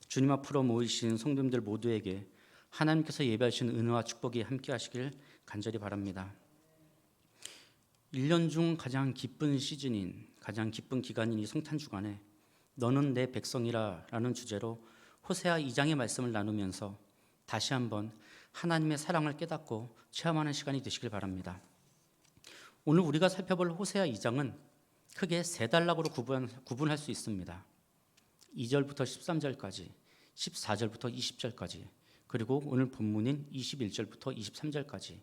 주님 앞으로 모이신 성도님들 모두에게 하나님께서 예배하신 은혜와 축복이 함께 하시길 간절히 바랍니다. 1년 중 가장 기쁜 시즌인, 가장 기쁜 기간인 이 성탄 주간에 너는 내 백성이라 라는 주제로 호세아 2장의 말씀을 나누면서 다시 한번 하나님의 사랑을 깨닫고 체험하는 시간이 되시길 바랍니다. 오늘 우리가 살펴볼 호세아 2장은 크게 세 단락으로 구분할 수 있습니다. 2절부터 13절까지, 14절부터 20절까지, 그리고 오늘 본문인 21절부터 23절까지.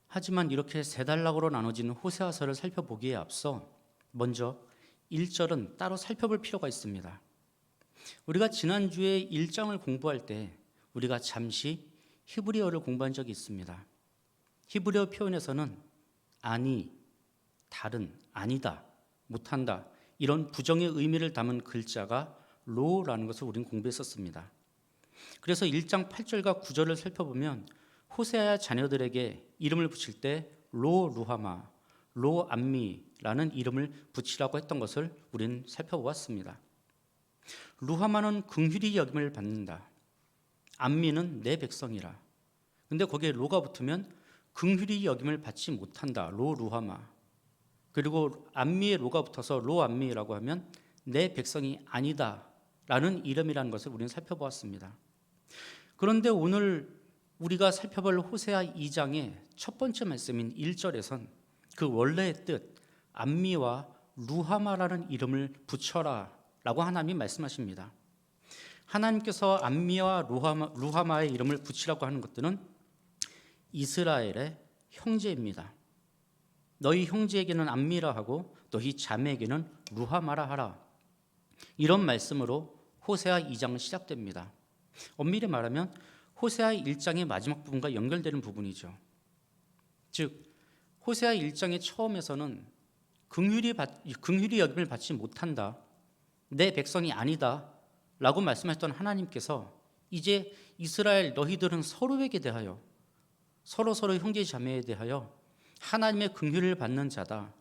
하지만 이렇게 세 단락으로 나눠진 호세아서를 살펴보기에 앞서 먼저 1절은 따로 살펴볼 필요가 있습니다. 우리가 지난주에 1장을 공부할 때 우리가 잠시 히브리어를 공부한 적이 있습니다. 히브리어 표현에서는 아니, 다른, 아니다, 못한다 이런 부정의 의미를 담은 글자가 로라는 것을 우리는 공부했었습니다. 그래서 1장 8절과 9절을 살펴보면 호세아의 자녀들에게 이름을 붙일 때 로 루하마, 로 암미라는 이름을 붙이라고 했던 것을 우리는 살펴보았습니다. 루하마는 긍휼히 여김을 받는다. 암미는 내 백성이라. 근데 거기에 로가 붙으면 긍휼히 여김을 받지 못한다. 로 루하마. 그리고 암미에 로가 붙어서 로 암미라고 하면 내 백성이 아니다 라는 이름이라는 것을 우리는 살펴보았습니다. 그런데 오늘 우리가 살펴볼 호세아 2장의 첫 번째 말씀인 1절에선 그 원래의 뜻 암미와 루하마라는 이름을 붙여라 라고 하나님이 말씀하십니다. 하나님께서 암미와 루하마의 이름을 붙이라고 하는 것들은 이스라엘의 형제입니다. 너희 형제에게는 암미라 하고 너희 자매에게는 루하마라 하라. 이런 말씀으로 호세아 2장은 시작됩니다. 엄밀히 말하면 호세아 1장의 마지막 부분과 연결되는 부분이죠. 즉 호세아 1장의 처음에서는 긍휼히 여김을 받지 못한다, 내 백성이 아니다 라고 말씀하셨던 하나님께서 이제 이스라엘 너희들은 서로에게 대하여 서로 형제 자매에 대하여 하나님의 긍휼을 받는 자다,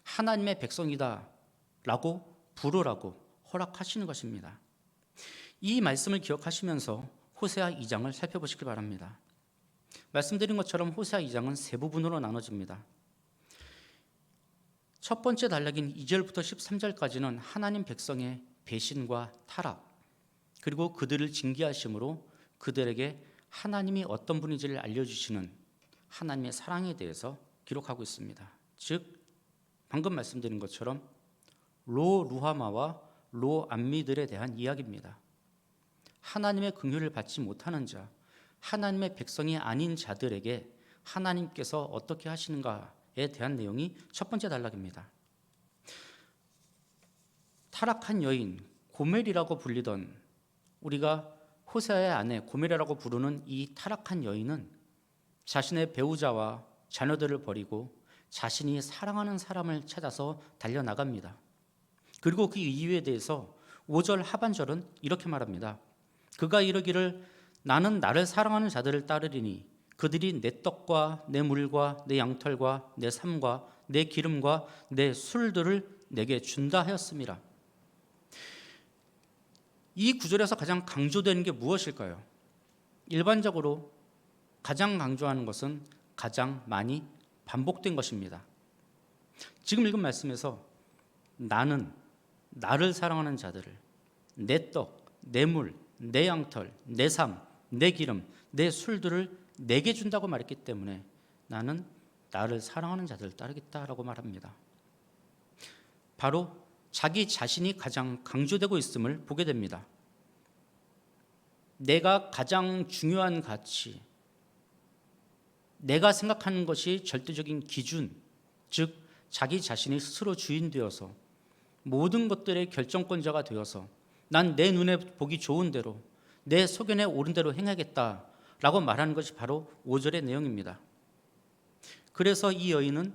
하나님의 백성이다 라고 부르라고 허락하시는 것입니다. 이 말씀을 기억하시면서 호세아 2장을 살펴보시기 바랍니다. 말씀드린 것처럼 호세아 2장은 세 부분으로 나눠집니다. 첫 번째 단락인 2절부터 13절까지는 하나님 백성의 배신과 타락, 그리고 그들을 징계하심으로 그들에게 하나님이 어떤 분인지를 알려주시는 하나님의 사랑에 대해서 기록하고 있습니다. 즉 방금 말씀드린 것처럼 로 루하마와 로 암미들에 대한 이야기입니다. 하나님의 긍휼을 받지 못하는 자, 하나님의 백성이 아닌 자들에게 하나님께서 어떻게 하시는가에 대한 내용이 첫 번째 단락입니다. 타락한 여인 고멜이라고 불리던, 우리가 호세아의 아내 고멜이라고 부르는 이 타락한 여인은 자신의 배우자와 자녀들을 버리고 자신이 사랑하는 사람을 찾아서 달려나갑니다. 그리고 그 이유에 대해서 5절 하반절은 이렇게 말합니다. 그가 이르기를 나는 나를 사랑하는 자들을 따르리니 그들이 내 떡과 내 물과 내 양털과 내 삶과 내 기름과 내 술들을 내게 준다 하였음이라. 이 구절에서 가장 강조되는 게 무엇일까요? 일반적으로 가장 강조하는 것은 가장 많이 반복된 것입니다. 지금 읽은 말씀에서 나는 나를 사랑하는 자들을 내 떡, 내 물, 내 양털, 내 삶, 내 기름, 내 술들을 내게 준다고 말했기 때문에 나는 나를 사랑하는 자들을 따르겠다라고 말합니다. 바로 자기 자신이 가장 강조되고 있음을 보게 됩니다. 내가 가장 중요한 가치, 내가 생각하는 것이 절대적인 기준, 즉 자기 자신이 스스로 주인 되어서 모든 것들의 결정권자가 되어서 난 내 눈에 보기 좋은 대로 내 소견에 옳은 대로 행하겠다라고 말하는 것이 바로 5절의 내용입니다. 그래서 이 여인은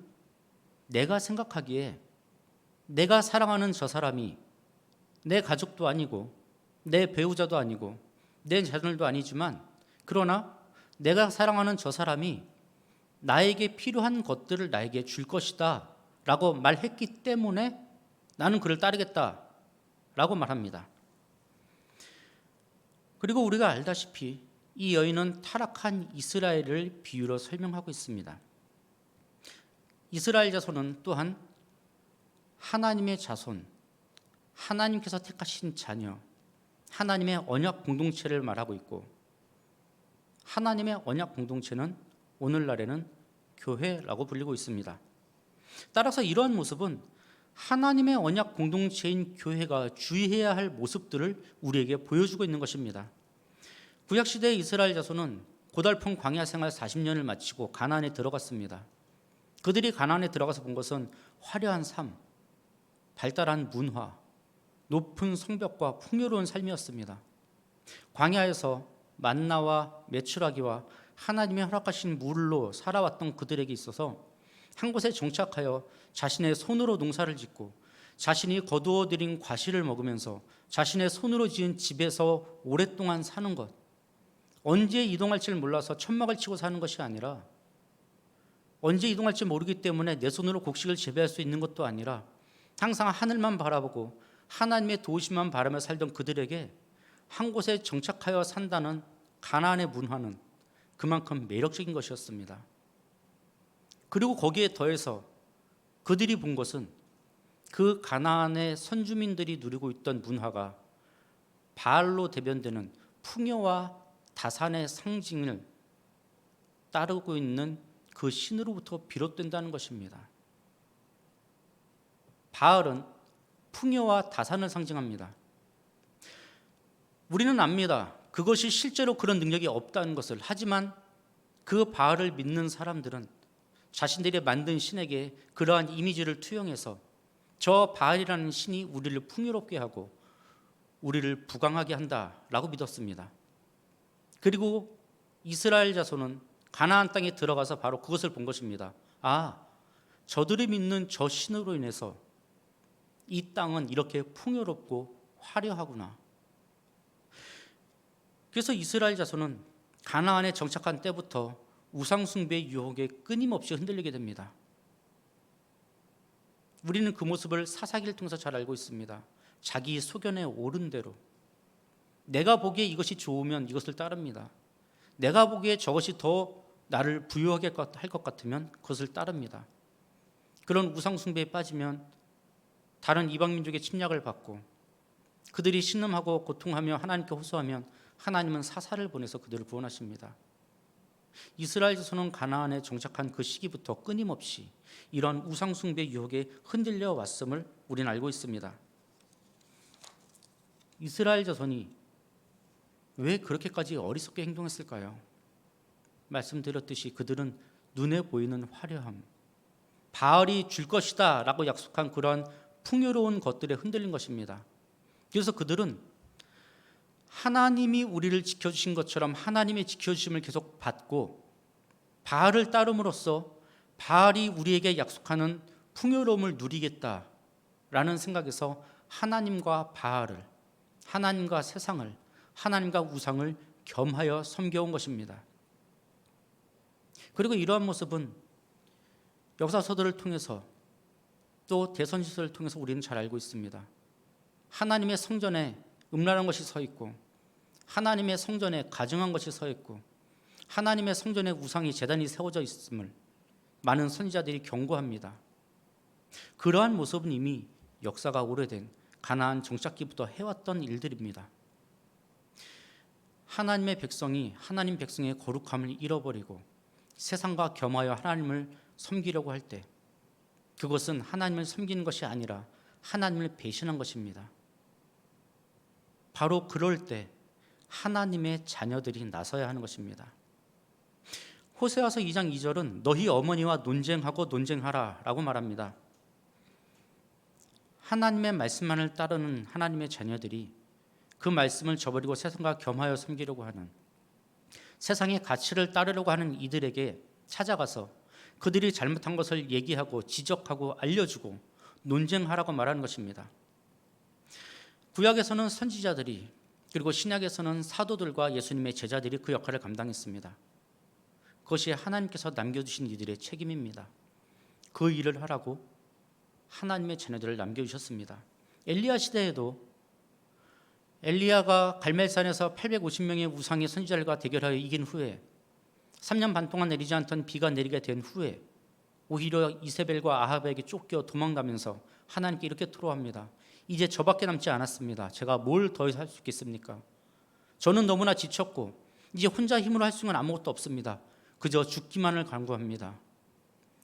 내가 생각하기에 내가 사랑하는 저 사람이 내 가족도 아니고 내 배우자도 아니고 내 자녀도 아니지만, 그러나 내가 사랑하는 저 사람이 나에게 필요한 것들을 나에게 줄 것이다 라고 말했기 때문에 나는 그를 따르겠다 라고 말합니다. 그리고 우리가 알다시피 이 여인은 타락한 이스라엘을 비유로 설명하고 있습니다. 이스라엘 자손은 또한 하나님의 자손, 하나님께서 택하신 자녀, 하나님의 언약 공동체를 말하고 있고, 하나님의 언약 공동체는 오늘날에는 교회라고 불리고 있습니다. 따라서 이러한 모습은 하나님의 언약 공동체인 교회가 주의해야 할 모습들을 우리에게 보여주고 있는 것입니다. 구약시대의 이스라엘 자손은 고달픈 광야 생활 40년을 마치고 가나안에 들어갔습니다. 그들이 가나안에 들어가서 본 것은 화려한 삶, 발달한 문화, 높은 성벽과 풍요로운 삶이었습니다. 광야에서 만나와 메추라기와 하나님의 허락하신 물로 살아왔던 그들에게 있어서 한 곳에 정착하여 자신의 손으로 농사를 짓고 자신이 거두어들인 과실을 먹으면서 자신의 손으로 지은 집에서 오랫동안 사는 것, 언제 이동할지를 몰라서 천막을 치고 사는 것이 아니라, 언제 이동할지 모르기 때문에 내 손으로 곡식을 재배할 수 있는 것도 아니라 항상 하늘만 바라보고 하나님의 도우심만 바라며 살던 그들에게 한 곳에 정착하여 산다는 가나안의 문화는 그만큼 매력적인 것이었습니다. 그리고 거기에 더해서 그들이 본 것은 그 가나안의 선주민들이 누리고 있던 문화가 바알로 대변되는 풍요와 다산의 상징을 따르고 있는 그 신으로부터 비롯된다는 것입니다. 바알은 풍요와 다산을 상징합니다. 우리는 압니다. 그것이 실제로 그런 능력이 없다는 것을. 하지만 그 바알을 믿는 사람들은 자신들이 만든 신에게 그러한 이미지를 투영해서 저 바알이라는 신이 우리를 풍요롭게 하고 우리를 부강하게 한다라고 믿었습니다. 그리고 이스라엘 자손은 가나안 땅에 들어가서 바로 그것을 본 것입니다. 아, 저들이 믿는 저 신으로 인해서 이 땅은 이렇게 풍요롭고 화려하구나. 그래서 이스라엘 자손은 가나안에 정착한 때부터 우상숭배의 유혹에 끊임없이 흔들리게 됩니다. 우리는 그 모습을 사사기를 통해서 잘 알고 있습니다. 자기 소견에 오른 대로, 내가 보기에 이것이 좋으면 이것을 따릅니다. 내가 보기에 저것이 더 나를 부유하게 할 것 같으면 그것을 따릅니다. 그런 우상숭배에 빠지면 다른 이방민족의 침략을 받고 그들이 신음하고 고통하며 하나님께 호소하면 하나님은 사사를 보내서 그들을 구원하십니다. 이스라엘 자손은 가나안에 정착한 그 시기부터 끊임없이 이러한 우상숭배 유혹에 흔들려 왔음을 우리는 알고 있습니다. 이스라엘 자손이 왜 그렇게까지 어리석게 행동했을까요? 말씀드렸듯이 그들은 눈에 보이는 화려함, 바알이 줄 것이다 라고 약속한 그러한 풍요로운 것들에 흔들린 것입니다. 그래서 그들은 하나님이 우리를 지켜주신 것처럼 하나님의 지켜주심을 계속 받고 바알을 따름으로써 바알이 우리에게 약속하는 풍요로움을 누리겠다라는 생각에서 하나님과 바알을, 하나님과 세상을, 하나님과 우상을 겸하여 섬겨온 것입니다. 그리고 이러한 모습은 역사서들을 통해서 또 대선지서를 통해서 우리는 잘 알고 있습니다. 하나님의 성전에 음란한 것이 서 있고 하나님의 성전에 가증한 것이 서 있고 하나님의 성전에 우상이 제단이 세워져 있음을 많은 선지자들이 경고합니다. 그러한 모습은 이미 역사가 오래된 가나안 정착기부터 해왔던 일들입니다. 하나님의 백성이 하나님 백성의 거룩함을 잃어버리고 세상과 겸하여 하나님을 섬기려고 할 때 그것은 하나님을 섬기는 것이 아니라 하나님을 배신한 것입니다. 바로 그럴 때 하나님의 자녀들이 나서야 하는 것입니다. 호세아서 2장 2절은 너희 어머니와 논쟁하고 논쟁하라 라고 말합니다. 하나님의 말씀만을 따르는 하나님의 자녀들이 그 말씀을 저버리고 세상과 겸하여 섬기려고 하는, 세상의 가치를 따르려고 하는 이들에게 찾아가서 그들이 잘못한 것을 얘기하고 지적하고 알려주고 논쟁하라고 말하는 것입니다. 구약에서는 선지자들이, 그리고 신약에서는 사도들과 예수님의 제자들이 그 역할을 감당했습니다. 그것이 하나님께서 남겨주신 이들의 책임입니다. 그 일을 하라고 하나님의 자녀들을 남겨주셨습니다. 엘리야 시대에도 엘리야가 갈멜산에서 850명의 우상의 선지자들과 대결하여 이긴 후에 3년 반 동안 내리지 않던 비가 내리게 된 후에 오히려 이세벨과 아합에게 쫓겨 도망가면서 하나님께 이렇게 토로합니다. 이제 저밖에 남지 않았습니다. 제가 뭘 더 할 수 있겠습니까? 저는 너무나 지쳤고 이제 혼자 힘으로 할 수 있는 건 아무것도 없습니다. 그저 죽기만을 간구합니다.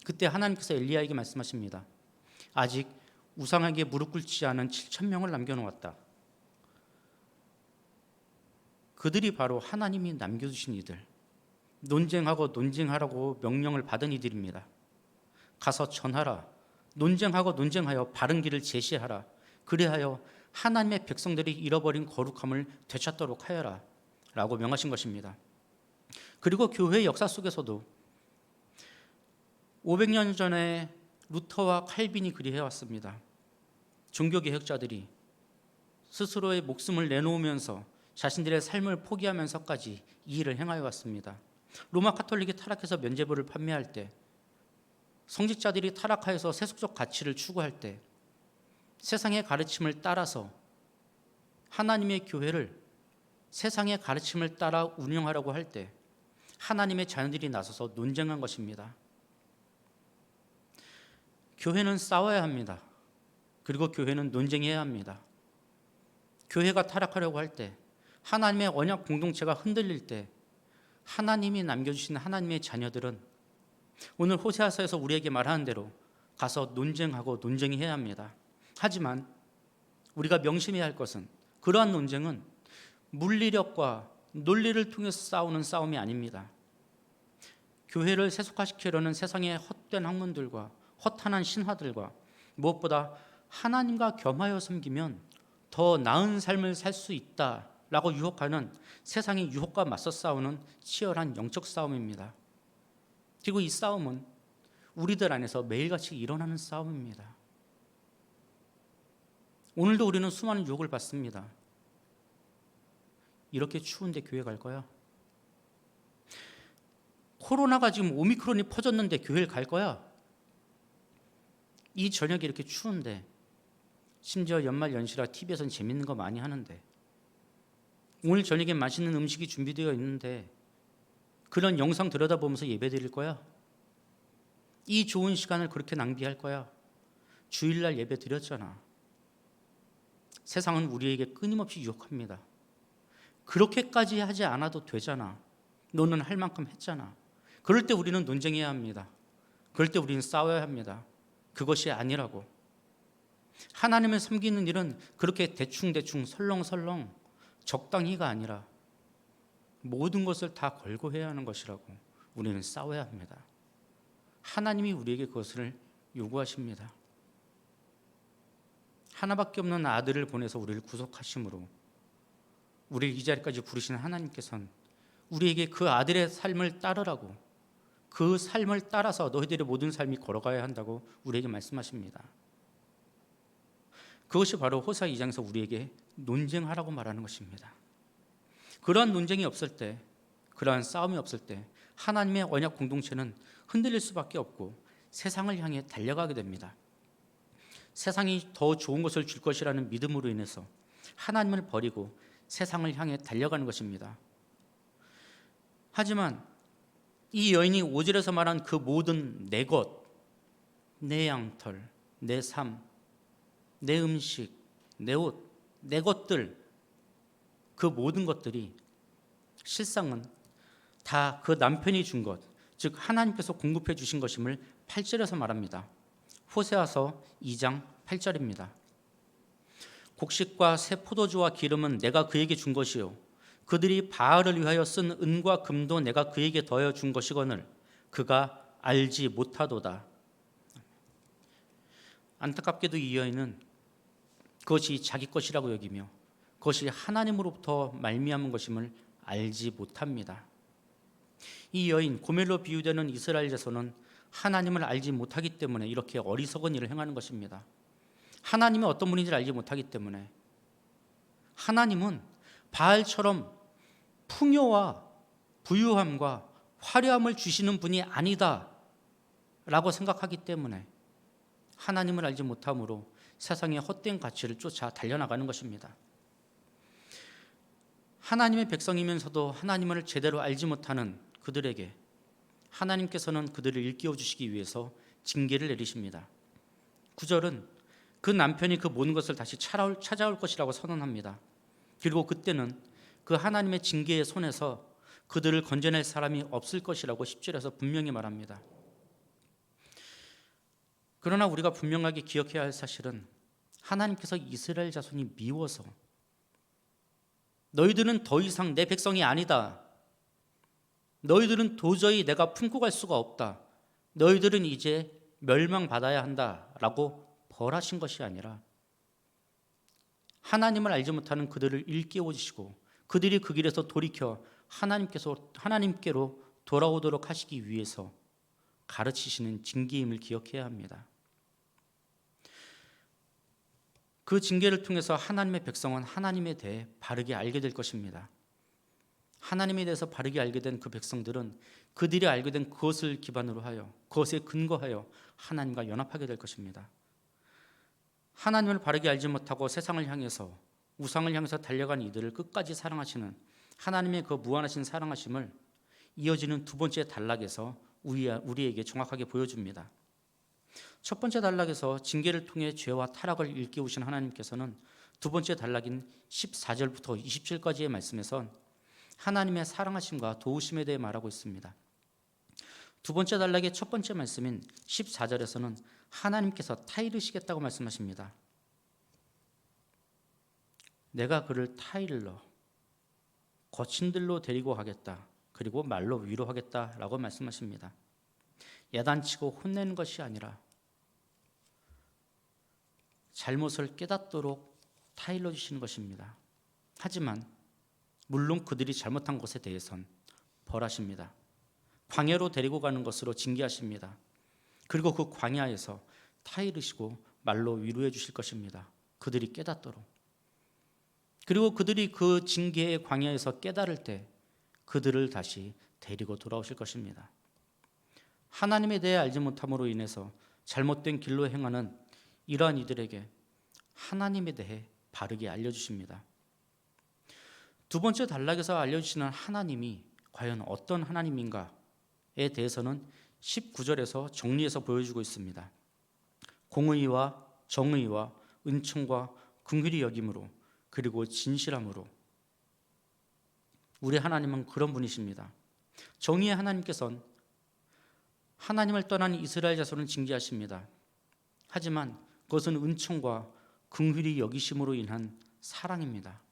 그때 하나님께서 엘리야에게 말씀하십니다. 아직 우상에게 무릎 꿇지 않은 7,000명을 남겨놓았다. 그들이 바로 하나님이 남겨두신 이들, 논쟁하고 논쟁하라고 명령을 받은 이들입니다. 가서 전하라, 논쟁하고 논쟁하여 바른 길을 제시하라. 그리하여 하나님의 백성들이 잃어버린 거룩함을 되찾도록 하여라 라고 명하신 것입니다. 그리고 교회의 역사 속에서도 500년 전에 루터와 칼빈이 그리해왔습니다. 종교개혁자들이 스스로의 목숨을 내놓으면서 자신들의 삶을 포기하면서까지 이 일을 행하여 왔습니다. 로마 카톨릭이 타락해서 면죄부를 판매할 때, 성직자들이 타락하여서 세속적 가치를 추구할 때, 세상의 가르침을 따라서 하나님의 교회를 세상의 가르침을 따라 운영하려고 할 때 하나님의 자녀들이 나서서 논쟁한 것입니다. 교회는 싸워야 합니다. 그리고 교회는 논쟁해야 합니다. 교회가 타락하려고 할 때, 하나님의 언약 공동체가 흔들릴 때 하나님이 남겨주신 하나님의 자녀들은 오늘 호세아서에서 우리에게 말하는 대로 가서 논쟁하고 논쟁해야 합니다. 하지만 우리가 명심해야 할 것은 그러한 논쟁은 물리력과 논리를 통해서 싸우는 싸움이 아닙니다. 교회를 세속화시키려는 세상의 헛된 학문들과 허탄한 신화들과 무엇보다 하나님과 겸하여 섬기면 더 나은 삶을 살 수 있다라고 유혹하는 세상의 유혹과 맞서 싸우는 치열한 영적 싸움입니다. 그리고 이 싸움은 우리들 안에서 매일같이 일어나는 싸움입니다. 오늘도 우리는 수많은 유혹을 받습니다. 이렇게 추운데 교회 갈 거야? 코로나가 지금 오미크론이 퍼졌는데 교회를 갈 거야? 이 저녁에 이렇게 추운데, 심지어 연말 연시라 TV에서는 재밌는 거 많이 하는데, 오늘 저녁에 맛있는 음식이 준비되어 있는데 그런 영상 들여다보면서 예배 드릴 거야? 이 좋은 시간을 그렇게 낭비할 거야? 주일날 예배 드렸잖아. 세상은 우리에게 끊임없이 유혹합니다. 그렇게까지 하지 않아도 되잖아. 너는 할 만큼 했잖아. 그럴 때 우리는 논쟁해야 합니다. 그럴 때 우리는 싸워야 합니다. 그것이 아니라고. 하나님을 섬기는 일은 그렇게 대충대충 설렁설렁 적당히가 아니라 모든 것을 다 걸고 해야 하는 것이라고 우리는 싸워야 합니다. 하나님이 우리에게 그것을 요구하십니다. 하나밖에 없는 아들을 보내서 우리를 구속하심으로 우리를 이 자리까지 부르시는 하나님께서는 우리에게 그 아들의 삶을 따르라고, 그 삶을 따라서 너희들의 모든 삶이 걸어가야 한다고 우리에게 말씀하십니다. 그것이 바로 호세아 2장에서 우리에게 논쟁하라고 말하는 것입니다. 그러한 논쟁이 없을 때, 그러한 싸움이 없을 때 하나님의 언약 공동체는 흔들릴 수밖에 없고 세상을 향해 달려가게 됩니다. 세상이 더 좋은 것을 줄 것이라는 믿음으로 인해서 하나님을 버리고 세상을 향해 달려가는 것입니다. 하지만 이 여인이 5절에서 말한 그 모든 내 것, 내 양털, 내 삶, 내 음식, 내 옷, 내 것들, 그 모든 것들이 실상은 다 그 남편이 준 것, 즉 하나님께서 공급해 주신 것임을 8절에서 말합니다. 호세아서 2장 8절입니다. 곡식과 새 포도주와 기름은 내가 그에게 준 것이요 그들이 바알을 위하여 쓴 은과 금도 내가 그에게 더하여 준 것이거늘 그가 알지 못하도다. 안타깝게도 이 여인은 그것이 자기 것이라고 여기며 그것이 하나님으로부터 말미암은 것임을 알지 못합니다. 이 여인, 고멜로 비유되는 이스라엘 자손은 하나님을 알지 못하기 때문에 이렇게 어리석은 일을 행하는 것입니다. 하나님이 어떤 분인지를 알지 못하기 때문에, 하나님은 바알처럼 풍요와 부유함과 화려함을 주시는 분이 아니다 라고 생각하기 때문에 하나님을 알지 못함으로 세상의 헛된 가치를 쫓아 달려나가는 것입니다. 하나님의 백성이면서도 하나님을 제대로 알지 못하는 그들에게 하나님께서는 그들을 일깨워 주시기 위해서 징계를 내리십니다. 9절은 그 남편이 그 모든 것을 다시 찾아올 것이라고 선언합니다. 그리고 그때는 그 하나님의 징계의 손에서 그들을 건져낼 사람이 없을 것이라고 10절에서 분명히 말합니다. 그러나 우리가 분명하게 기억해야 할 사실은 하나님께서 이스라엘 자손이 미워서 너희들은 더 이상 내 백성이 아니다. 너희들은 도저히 내가 품고 갈 수가 없다. 너희들은 이제 멸망받아야 한다라고 벌하신 것이 아니라 하나님을 알지 못하는 그들을 일깨워 주시고 그들이 그 길에서 돌이켜 하나님께로 돌아오도록 하시기 위해서 가르치시는 징계임을 기억해야 합니다. 그 징계를 통해서 하나님의 백성은 하나님에 대해 바르게 알게 될 것입니다. 하나님에 대해서 바르게 알게 된 그 백성들은 그들이 알게 된 그것을 기반으로 하여 그것에 근거하여 하나님과 연합하게 될 것입니다. 하나님을 바르게 알지 못하고 세상을 향해서 우상을 향해서 달려간 이들을 끝까지 사랑하시는 하나님의 그 무한하신 사랑하심을 이어지는 두 번째 단락에서 우리에게 정확하게 보여줍니다. 첫 번째 단락에서 징계를 통해 죄와 타락을 일깨우신 하나님께서는 두 번째 단락인 14절부터 27절까지의 말씀에선 하나님의 사랑하심과 도우심에 대해 말하고 있습니다. 두 번째 단락의 첫 번째 말씀인 14절에서는 하나님께서 타이르시겠다고 말씀하십니다. 내가 그를 타일러 거친 들로 데리고 가겠다. 그리고 말로 위로하겠다라고 말씀하십니다. 야단치고 혼내는 것이 아니라 잘못을 깨닫도록 타일러 주시는 것입니다. 하지만 물론 그들이 잘못한 것에 대해선 벌하십니다. 광야로 데리고 가는 것으로 징계하십니다. 그리고 그 광야에서 타이르시고 말로 위로해 주실 것입니다. 그들이 깨닫도록. 그리고 그들이 그 징계의 광야에서 깨달을 때 그들을 다시 데리고 돌아오실 것입니다. 하나님에 대해 알지 못함으로 인해서 잘못된 길로 행하는 이러한 이들에게 하나님에 대해 바르게 알려주십니다. 두 번째 단락에서 알려주시는 하나님이 과연 어떤 하나님인가에 대해서는 19절에서 정리해서 보여주고 있습니다. 공의와 정의와 은총과 긍휼히 여김으로 그리고 진실함으로 우리 하나님은 그런 분이십니다. 정의의 하나님께서는 하나님을 떠난 이스라엘 자손을 징계하십니다. 하지만 그것은 은총과 긍휼히 여기심으로 인한 사랑입니다.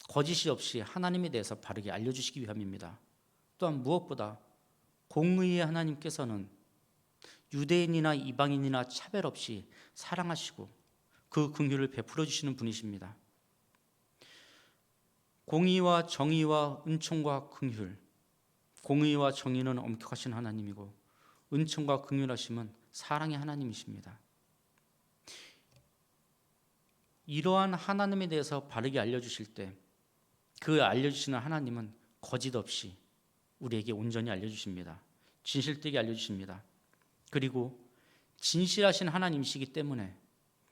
거짓이 없이 하나님에 대해서 바르게 알려주시기 위함입니다. 또한 무엇보다 공의의 하나님께서는 유대인이나 이방인이나 차별 없이 사랑하시고 그 긍휼을 베풀어 주시는 분이십니다. 공의와 정의와 은총과 긍휼, 공의와 정의는 엄격하신 하나님이고 은총과 긍휼하심은 사랑의 하나님이십니다. 이러한 하나님에 대해서 바르게 알려주실 때 그 알려주시는 하나님은 거짓 없이 우리에게 온전히 알려주십니다. 진실되게 알려주십니다. 그리고 진실하신 하나님이시기 때문에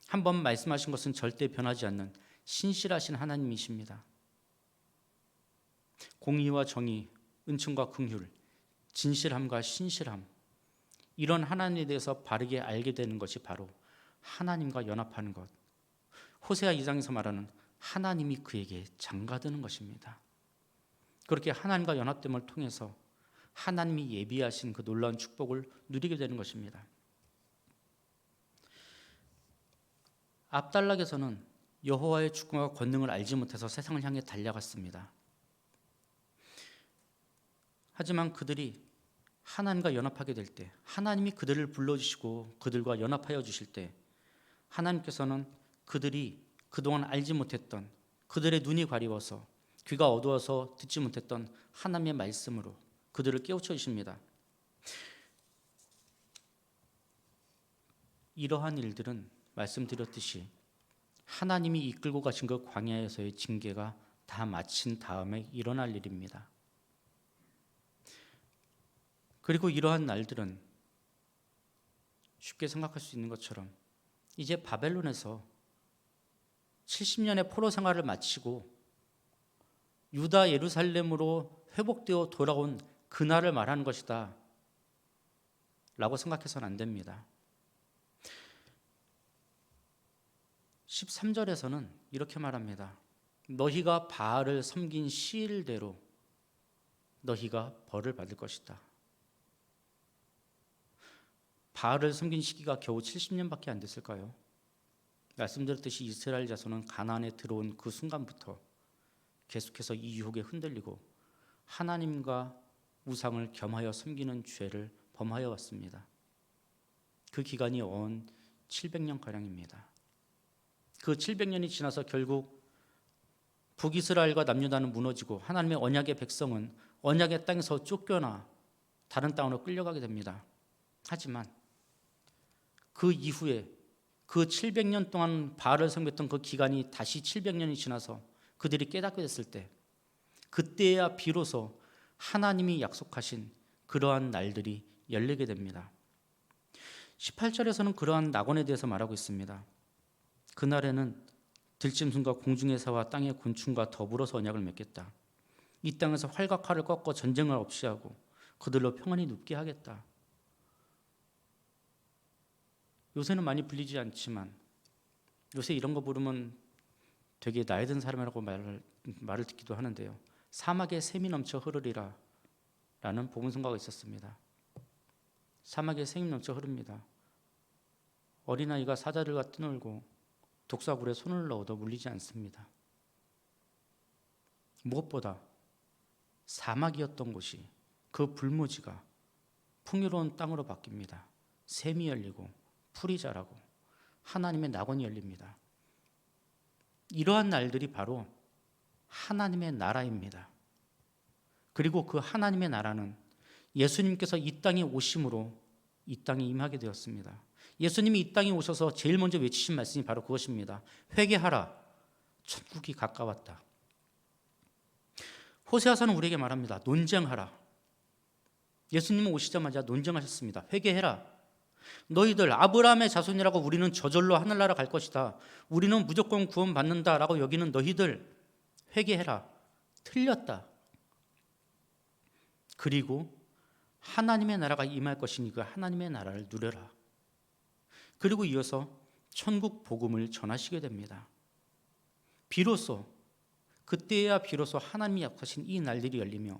한번 말씀하신 것은 절대 변하지 않는 신실하신 하나님이십니다. 공의와 정의, 은총과 긍휼, 진실함과 신실함, 이런 하나님에 대해서 바르게 알게 되는 것이 바로 하나님과 연합하는 것. 호세아 2장에서 말하는 하나님이 그에게 장가드는 것입니다. 그렇게 하나님과 연합됨을 통해서 하나님이 예비하신 그 놀라운 축복을 누리게 되는 것입니다. 앞단락에서는 여호와의 축복과 권능을 알지 못해서 세상을 향해 달려갔습니다. 하지만 그들이 하나님과 연합하게 될 때, 하나님이 그들을 불러주시고 그들과 연합하여 주실 때 하나님께서는 그들이 그동안 알지 못했던, 그들의 눈이 가리워서 귀가 어두워서 듣지 못했던 하나님의 말씀으로 그들을 깨우쳐 주십니다. 이러한 일들은 말씀드렸듯이 하나님이 이끌고 가신 그 광야에서의 징계가 다 마친 다음에 일어날 일입니다. 그리고 이러한 날들은 쉽게 생각할 수 있는 것처럼 이제 바벨론에서 70년의 포로 생활을 마치고 유다 예루살렘으로 회복되어 돌아온 그날을 말하는 것이다 라고 생각해서는 안 됩니다. 13절에서는 이렇게 말합니다. 너희가 바알을 섬긴 시일대로 너희가 벌을 받을 것이다. 바알을 섬긴 시기가 겨우 70년밖에 안 됐을까요? 말씀드렸듯이 이스라엘 자손은 가나안에 들어온 그 순간부터 계속해서 이 유혹에 흔들리고 하나님과 우상을 겸하여 섬기는 죄를 범하여 왔습니다. 그 기간이 언 700년가량입니다. 그 700년이 지나서 결국 북이스라엘과 남유다는 무너지고 하나님의 언약의 백성은 언약의 땅에서 쫓겨나 다른 땅으로 끌려가게 됩니다. 하지만 그 이후에 그 700년 동안 바알을 섬겼던 그 기간이 다시 700년이 지나서 그들이 깨닫게 됐을 때 그때야 비로소 하나님이 약속하신 그러한 날들이 열리게 됩니다. 18절에서는 그러한 낙원에 대해서 말하고 있습니다. 그날에는 들짐승과 공중의 새와 땅의 곤충과 더불어서 언약을 맺겠다. 이 땅에서 활과 칼을 꺾어 전쟁을 없이 하고 그들로 평안히 눕게 하겠다. 요새는 많이 불리지 않지만 요새 이런 거 부르면 되게 나이 든 사람이라고 말을 듣기도 하는데요. 사막에 샘이 넘쳐 흐르리라 라는 복음성가가 있었습니다. 사막에 샘이 넘쳐 흐릅니다. 어린아이가 사자들과 뛰놀고 독사굴에 손을 넣어도 물리지 않습니다. 무엇보다 사막이었던 곳이 그 불모지가 풍요로운 땅으로 바뀝니다. 샘이 열리고 풀이 자라고 하나님의 낙원이 열립니다. 이러한 날들이 바로 하나님의 나라입니다. 그리고 그 하나님의 나라는 예수님께서 이 땅에 오심으로 이 땅에 임하게 되었습니다. 예수님이 이 땅에 오셔서 제일 먼저 외치신 말씀이 바로 그것입니다. 회개하라, 천국이 가까웠다. 호세아서는 우리에게 말합니다. 논쟁하라. 예수님은 오시자마자 논쟁하셨습니다. 회개해라. 너희들 아브라함의 자손이라고 우리는 저절로 하늘나라 갈 것이다. 우리는 무조건 구원받는다라고 여기는 너희들 회개해라. 틀렸다. 그리고 하나님의 나라가 임할 것이니 그 하나님의 나라를 누려라. 그리고 이어서 천국 복음을 전하시게 됩니다. 비로소 그때야 비로소 하나님이 약속하신 이 날들이 열리며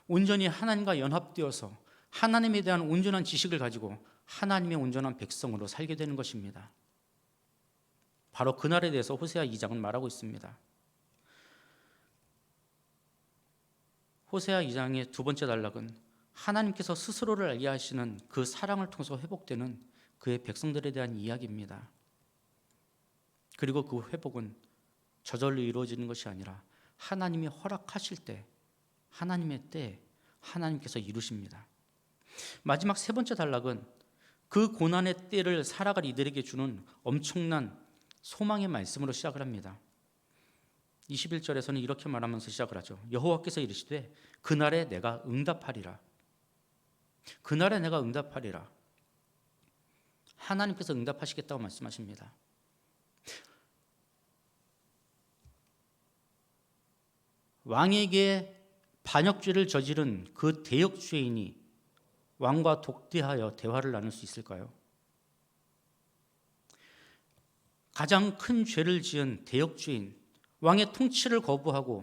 온전히 하나님과 연합되어서 하나님에 대한 온전한 지식을 가지고 하나님의 온전한 백성으로 살게 되는 것입니다. 바로 그날에 대해서 호세아 2장은 말하고 있습니다. 호세아 2장의 두 번째 단락은 하나님께서 스스로를 알게 하시는 그 사랑을 통해서 회복되는 그의 백성들에 대한 이야기입니다. 그리고 그 회복은 저절로 이루어지는 것이 아니라 하나님이 허락하실 때 하나님의 때에 하나님께서 이루십니다. 마지막 세 번째 단락은 그 고난의 때를 살아갈 이들에게 주는 엄청난 소망의 말씀으로 시작을 합니다. 21절에서는 이렇게 말하면서 시작을 하죠. 여호와께서 이르시되 그날에 내가 응답하리라. 그날에 내가 응답하리라. 하나님께서 응답하시겠다고 말씀하십니다. 왕에게 반역죄를 저지른 그 대역죄인이 왕과 독대하여 대화를 나눌 수 있을까요? 가장 큰 죄를 지은 대역죄인, 왕의 통치를 거부하고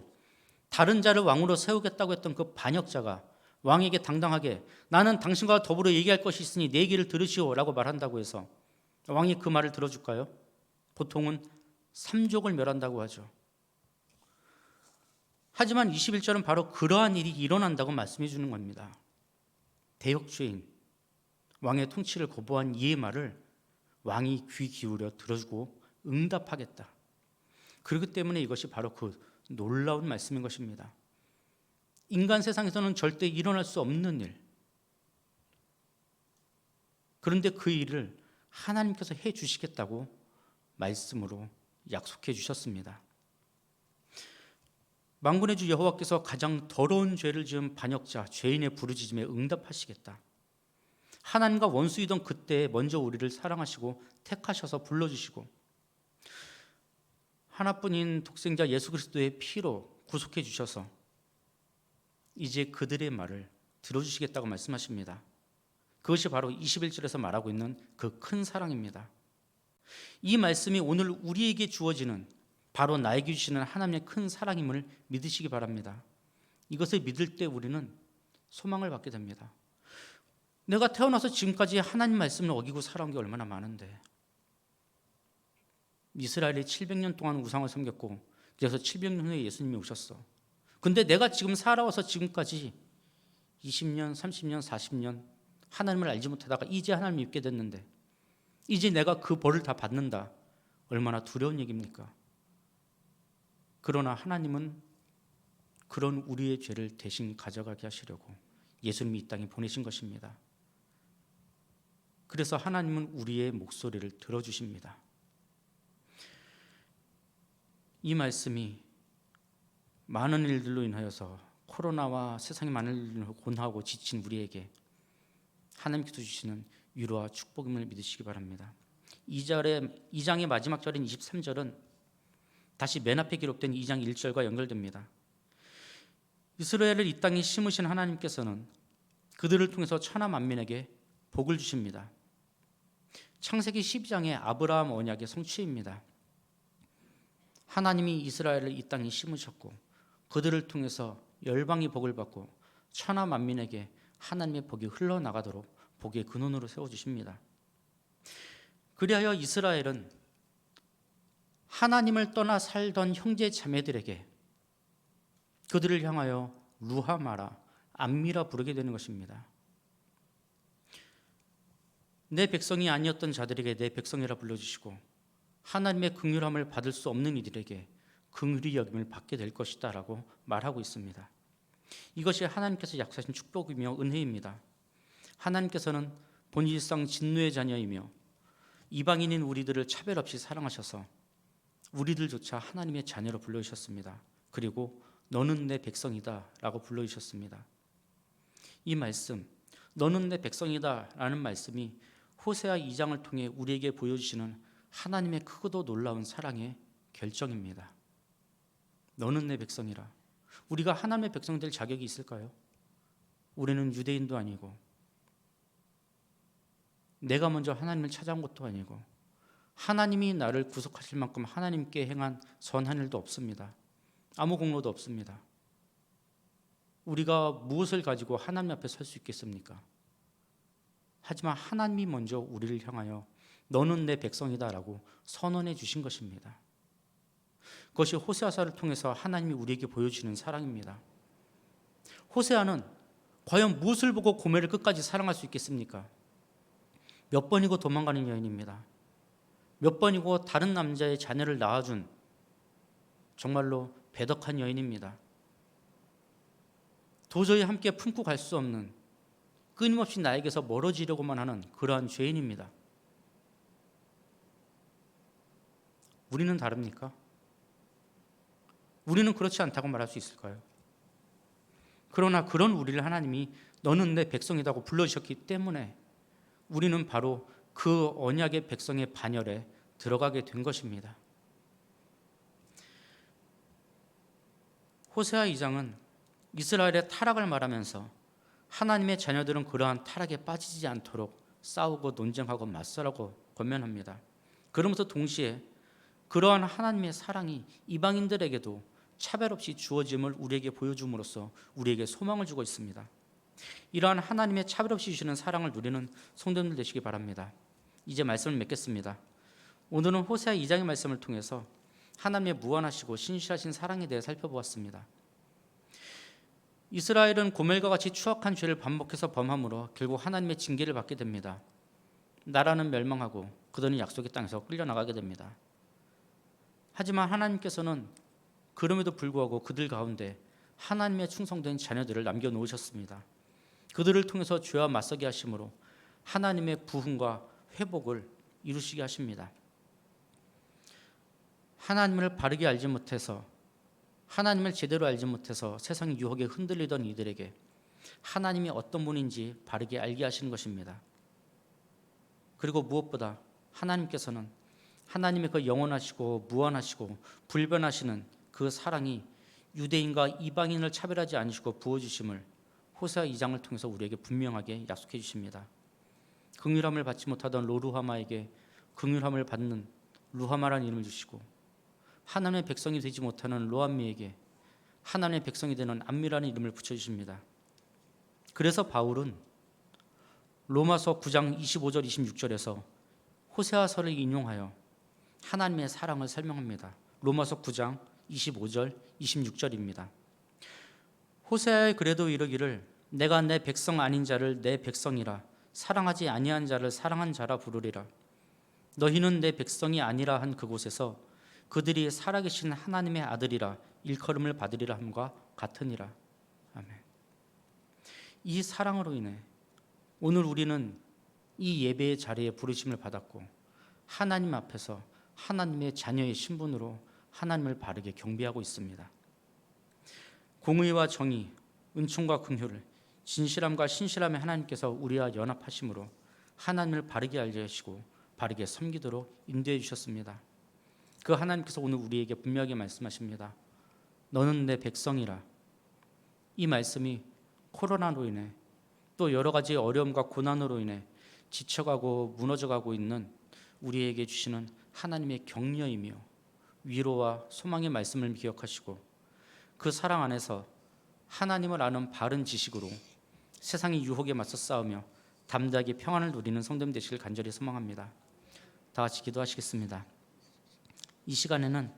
다른 자를 왕으로 세우겠다고 했던 그 반역자가 왕에게 당당하게 나는 당신과 더불어 얘기할 것이 있으니 내 얘기를 들으시오 라고 말한다고 해서 왕이 그 말을 들어줄까요? 보통은 삼족을 멸한다고 하죠. 하지만 21절은 바로 그러한 일이 일어난다고 말씀해 주는 겁니다. 대역죄인, 왕의 통치를 거부한 이의 말을 왕이 귀 기울여 들어주고 응답하겠다. 그렇기 때문에 이것이 바로 그 놀라운 말씀인 것입니다. 인간 세상에서는 절대 일어날 수 없는 일. 그런데 그 일을 하나님께서 해 주시겠다고 말씀으로 약속해 주셨습니다. 만군의 주 여호와께서 가장 더러운 죄를 지은 반역자, 죄인의 부르짖음에 응답하시겠다. 하나님과 원수이던 그때 먼저 우리를 사랑하시고 택하셔서 불러주시고 하나뿐인 독생자 예수 그리스도의 피로 구속해 주셔서 이제 그들의 말을 들어주시겠다고 말씀하십니다. 그것이 바로 21절에서 말하고 있는 그 큰 사랑입니다. 이 말씀이 오늘 우리에게 주어지는 바로 나에게 주시는 하나님의 큰 사랑임을 믿으시기 바랍니다. 이것을 믿을 때 우리는 소망을 받게 됩니다. 내가 태어나서 지금까지 하나님 말씀을 어기고 살아온 게 얼마나 많은데, 이스라엘이 700년 동안 우상을 섬겼고 그래서 700년 후에 예수님이 오셨어. 근데 내가 지금 살아와서 지금까지 20년, 30년, 40년 하나님을 알지 못하다가 이제 하나님을 믿게 됐는데 이제 내가 그 벌을 다 받는다. 얼마나 두려운 얘기입니까? 그러나 하나님은 그런 우리의 죄를 대신 가져가게 하시려고 예수님이 이 땅에 보내신 것입니다. 그래서 하나님은 우리의 목소리를 들어주십니다. 이 말씀이 많은 일들로 인하여서 코로나와 세상의 많은 일로 고뇌하고 지친 우리에게 하나님께서 주시는 위로와 축복임을 믿으시기 바랍니다. 2장의 마지막 절인 23절은 다시 맨 앞에 기록된 2장 1절과 연결됩니다. 이스라엘을 이 땅에 심으신 하나님께서는 그들을 통해서 천하 만민에게 복을 주십니다. 창세기 12장의 아브라함 언약의 성취입니다. 하나님이 이스라엘을 이 땅에 심으셨고 그들을 통해서 열방이 복을 받고 천하 만민에게 하나님의 복이 흘러나가도록 복의 근원으로 세워주십니다. 그리하여 이스라엘은 하나님을 떠나 살던 형제 자매들에게 그들을 향하여 루하마라, 암미라 부르게 되는 것입니다. 내 백성이 아니었던 자들에게 내 백성이라 불러주시고 하나님의 긍휼함을 받을 수 없는 이들에게 긍휼히 여김을 받게 될 것이다 라고 말하고 있습니다. 이것이 하나님께서 약속하신 축복이며 은혜입니다. 하나님께서는 본질상 진노의 자녀이며 이방인인 우리들을 차별 없이 사랑하셔서 우리들조차 하나님의 자녀로 불러주셨습니다. 그리고 너는 내 백성이다 라고 불러주셨습니다. 이 말씀, 너는 내 백성이다 라는 말씀이 호세아 2장을 통해 우리에게 보여주시는 하나님의 크고도 놀라운 사랑의 결정입니다. 너는 내 백성이라. 우리가 하나님의 백성 될 자격이 있을까요? 우리는 유대인도 아니고 내가 먼저 하나님을 찾아온 것도 아니고 하나님이 나를 구속하실 만큼 하나님께 행한 선한 일도 없습니다. 아무 공로도 없습니다. 우리가 무엇을 가지고 하나님 앞에 설 수 있겠습니까? 하지만 하나님이 먼저 우리를 향하여 너는 내 백성이다 라고 선언해 주신 것입니다. 그것이 호세아서를 통해서 하나님이 우리에게 보여주시는 사랑입니다. 호세아는 과연 무엇을 보고 고멜을 끝까지 사랑할 수 있겠습니까? 몇 번이고 도망가는 여인입니다. 몇 번이고 다른 남자의 자녀를 낳아준 정말로 배덕한 여인입니다. 도저히 함께 품고 갈 수 없는, 끊임없이 나에게서 멀어지려고만 하는 그러한 죄인입니다. 우리는 다릅니까? 우리는 그렇지 않다고 말할 수 있을까요? 그러나 그런 우리를 하나님이 너는 내 백성이라고 불러주셨기 때문에 우리는 바로 그 언약의 백성의 반열에 들어가게 된 것입니다. 호세아 2장은 이스라엘의 타락을 말하면서 하나님의 자녀들은 그러한 타락에 빠지지 않도록 싸우고 논쟁하고 맞서라고 권면합니다. 그러면서 동시에 그러한 하나님의 사랑이 이방인들에게도 차별 없이 주어짐을 우리에게 보여줌으로써 우리에게 소망을 주고 있습니다. 이러한 하나님의 차별 없이 주시는 사랑을 누리는 성도님들 되시기 바랍니다. 이제 말씀을 맺겠습니다. 오늘은 호세아 2장의 말씀을 통해서 하나님의 무한하시고 신실하신 사랑에 대해 살펴보았습니다. 이스라엘은 고멜과 같이 추악한 죄를 반복해서 범함으로 결국 하나님의 징계를 받게 됩니다. 나라는 멸망하고 그들은 약속의 땅에서 끌려나가게 됩니다. 하지만 하나님께서는 그럼에도 불구하고 그들 가운데 하나님의 충성된 자녀들을 남겨놓으셨습니다. 그들을 통해서 죄와 맞서게 하심으로 하나님의 부흥과 회복을 이루시게 하십니다. 하나님을 바르게 알지 못해서, 하나님을 제대로 알지 못해서 세상의 유혹에 흔들리던 이들에게 하나님이 어떤 분인지 바르게 알게 하시는 것입니다. 그리고 무엇보다 하나님께서는 하나님의 그 영원하시고 무한하시고 불변하시는 그 사랑이 유대인과 이방인을 차별하지 않으시고 부어주심을 호세아 2장을 통해서 우리에게 분명하게 약속해 주십니다. 긍휼함을 받지 못하던 로루하마에게 긍휼함을 받는 루하마라는 이름을 주시고, 하나님의 백성이 되지 못하는 로암미에게 하나님의 백성이 되는 암미라는 이름을 붙여주십니다. 그래서 바울은 로마서 9장 25절 26절에서 호세아서를 인용하여 하나님의 사랑을 설명합니다. 로마서 9장 25절 26절입니다. 호세아의 그래도 이르기를 내가 내 백성 아닌 자를 내 백성이라 사랑하지 아니한 자를 사랑한 자라 부르리라. 너희는 내 백성이 아니라 한 그곳에서 그들이 살아계신 하나님의 아들이라 일컬음을 받으리라 함과 같으니라. 아멘. 이 사랑으로 인해 오늘 우리는 이 예배의 자리에 부르심을 받았고 하나님 앞에서 하나님의 자녀의 신분으로 하나님을 바르게 경배하고 있습니다. 공의와 정의, 은총과 긍휼을 진실함과 신실함의 하나님께서 우리와 연합하심으로 하나님을 바르게 알게 하시고 바르게 섬기도록 인도해 주셨습니다. 그 하나님께서 오늘 우리에게 분명하게 말씀하십니다. 너는 내 백성이라. 이 말씀이 코로나로 인해 또 여러 가지 어려움과 고난으로 인해 지쳐가고 무너져가고 있는 우리에게 주시는 하나님의 격려이며 위로와 소망의 말씀을 기억하시고 그 사랑 안에서 하나님을 아는 바른 지식으로 세상의 유혹에 맞서 싸우며 담대하게 평안을 누리는 성도님 되시길 간절히 소망합니다. 다 같이 기도하시겠습니다. 이 시간에는